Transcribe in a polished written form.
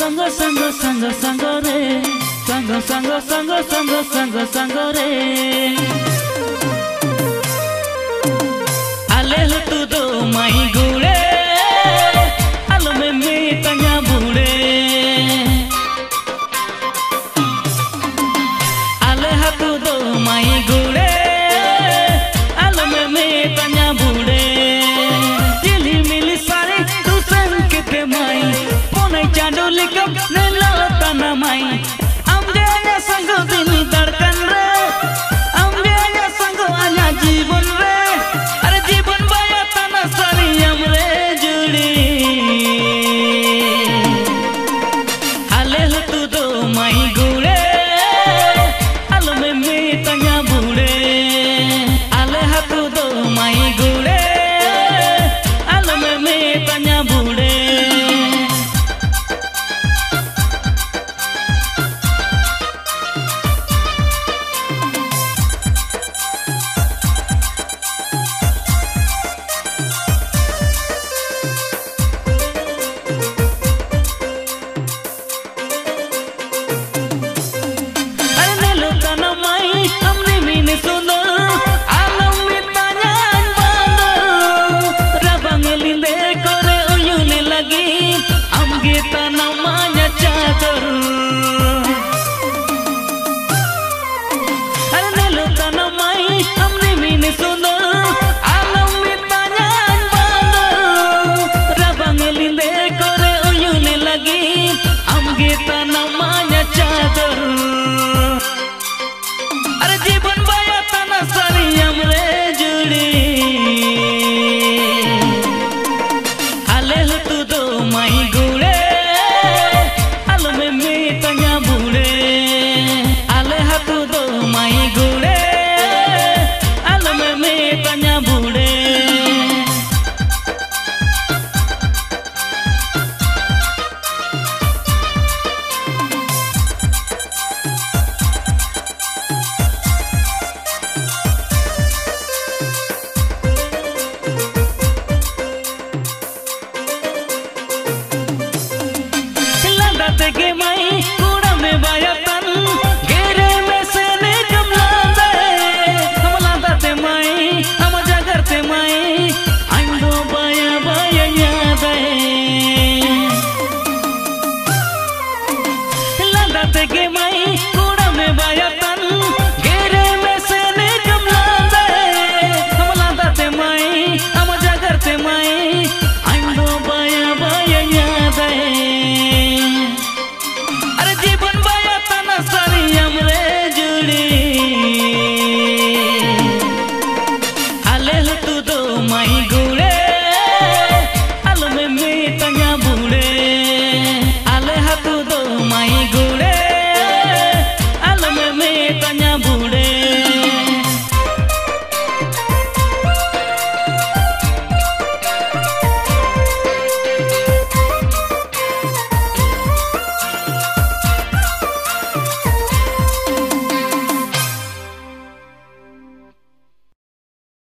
sango sango sango sango re sango sango sango sango sango sango re ale ho tu do mai gule alo me tanya bule ale ho tu do mai gule alo me tanya bule jili mili sare tu san ke mai ponai chandoli kap ne lata na mai amge anya sango dini धड़कन re amge anya sango anya जीवन re are जीवन baya tana sari amre judi ale ho tu do mai gule alo me tanya bule ale ho tu do mai gule alo me tanya bule जीवन